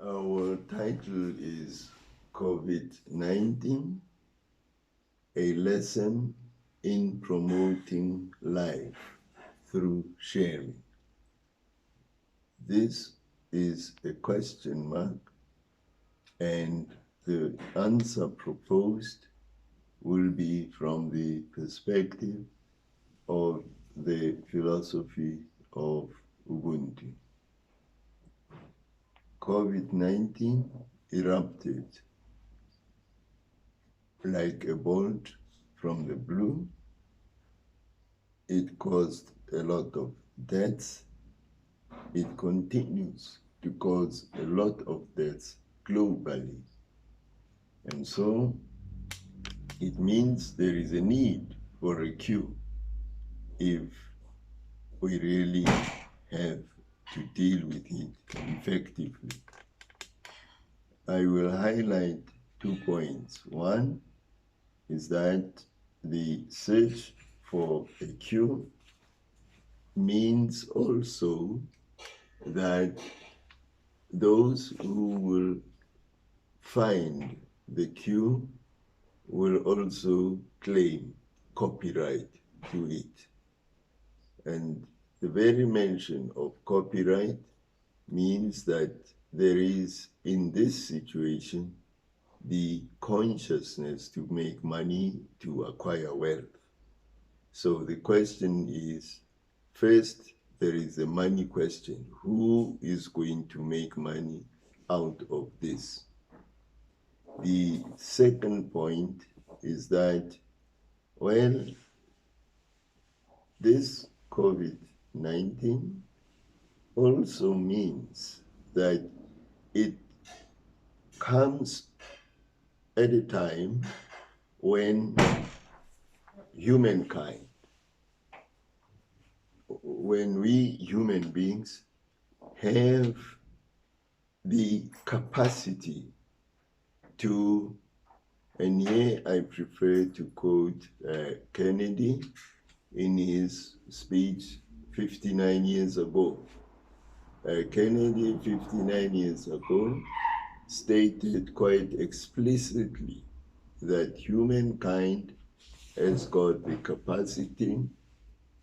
Our title is COVID-19, a lesson in promoting life through sharing. This is a question mark, and the answer proposed will be from the perspective of the philosophy of Ubuntu. COVID-19 erupted like a bolt from the blue. It caused a lot of deaths. It continues to cause a lot of deaths globally. And so it means there is a need for a cure if we really have to deal with it effectively. I will highlight 2 points. One is that the search for a cure means also that those who will find the cure will also claim copyright to it. And the very mention of copyright means that there is, in this situation, the consciousness to make money, to acquire wealth. So the question is, first, there is the money question. Who is going to make money out of this? The second point is that, well, this COVID-19 also means that it comes at a time when humankind, when we human beings have the capacity to, and here I prefer to quote Kennedy in his speech 59 years ago. Kennedy, 59 years ago, stated quite explicitly that humankind has got the capacity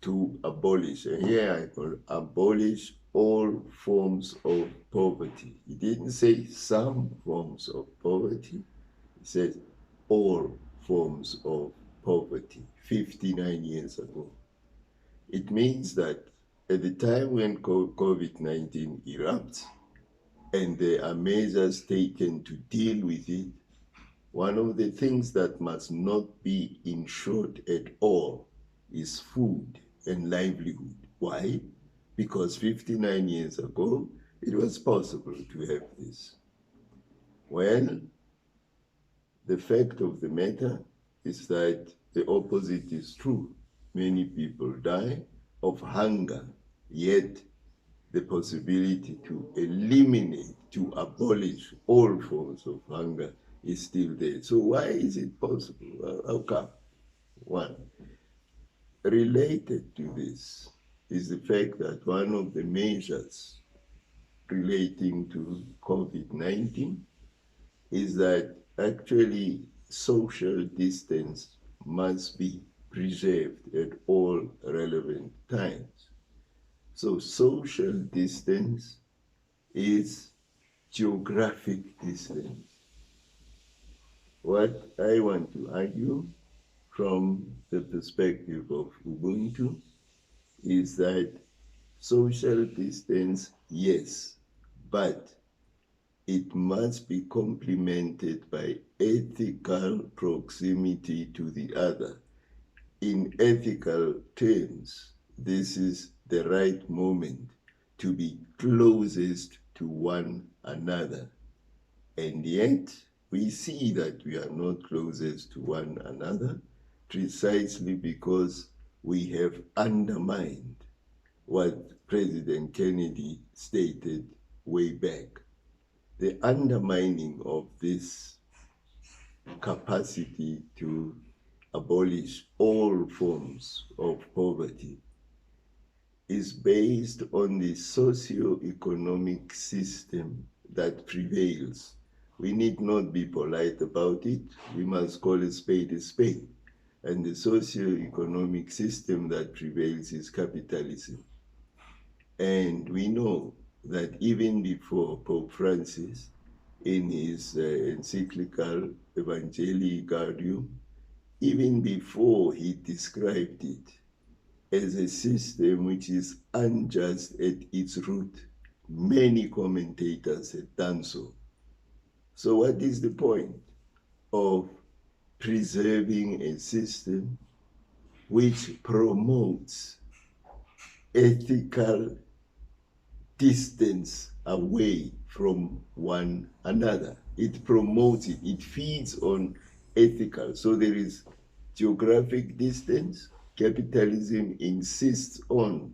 to abolish, and here I call abolish all forms of poverty. He didn't say some forms of poverty, he said all forms of poverty, 59 years ago. It means that at the time when COVID-19 erupts and there are measures taken to deal with it, one of the things that must not be ensured at all is food and livelihood. Why? Because 59 years ago, it was possible to have this. Well, the fact of the matter is that the opposite is true. Many people die of hunger, yet the possibility to eliminate, to abolish all forms of hunger is still there. So why is it possible? How come? One, related to this is the fact that one of the measures relating to COVID-19 is that actually social distance must be preserved at all relevant times. So social distance is geographic distance. What I want to argue from the perspective of Ubuntu is that social distance, yes, but it must be complemented by ethical proximity to the other. In ethical terms, this is the right moment to be closest to one another. And yet, we see that we are not closest to one another precisely because we have undermined what President Kennedy stated way back. The undermining of this capacity to abolish all forms of poverty is based on the socio-economic system that prevails. We need not be polite about it. We must call a spade a spade. And the socio-economic system that prevails is capitalism. And we know that even before Pope Francis, in his encyclical Evangelii Gaudium, even before he described it as a system which is unjust at its root, many commentators had done so. So what is the point of preserving a system which promotes ethical distance away from one another? It promotes it, it feeds on ethical. So there is geographic distance. Capitalism insists on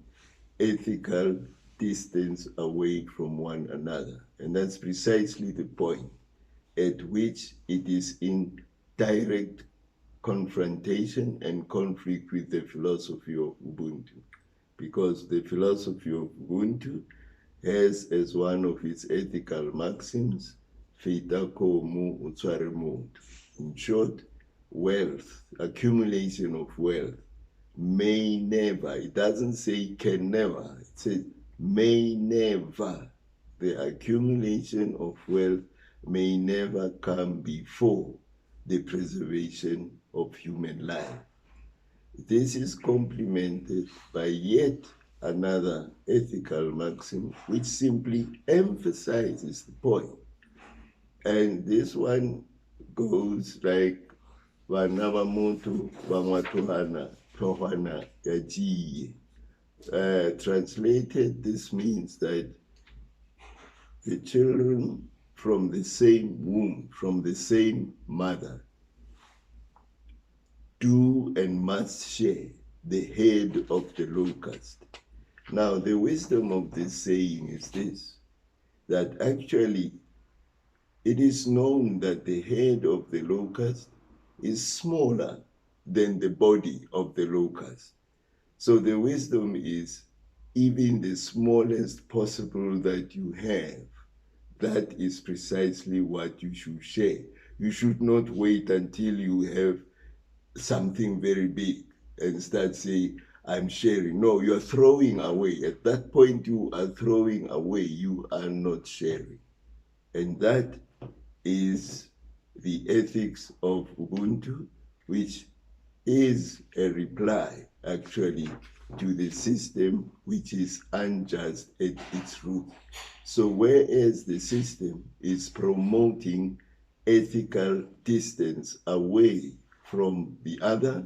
ethical distance away from one another. And that's precisely the point at which it is in direct confrontation and conflict with the philosophy of Ubuntu. Because the philosophy of Ubuntu has as one of its ethical maxims, Feta komu utsware motho. In short, wealth, accumulation of wealth, may never, it doesn't say can never, it says may never, the accumulation of wealth may never come before the preservation of human life. This is complemented by yet another ethical maxim which simply emphasizes the point. And this one goes like vana va motho va ngwatohana tlhogwana ya jiye. Translated, this means that the children from the same womb, from the same mother, do and must share the head of the locust. Now, the wisdom of this saying is this, that actually it is known that the head of the locust is smaller than the body of the locust. So the wisdom is even the smallest possible that you have, that is precisely what you should share. You should not wait until you have something very big and start saying, I'm sharing. No, you're throwing away. At that point, you are throwing away. You are not sharing. And that is the ethics of Ubuntu, which is a reply, actually, to the system which is unjust at its root. So whereas the system is promoting ethical distance away from the other,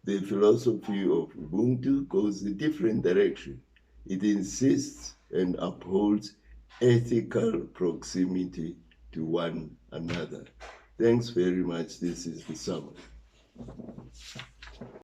the philosophy of Ubuntu goes a different direction. It insists and upholds ethical proximity to one another. Thanks very much. This is the summary.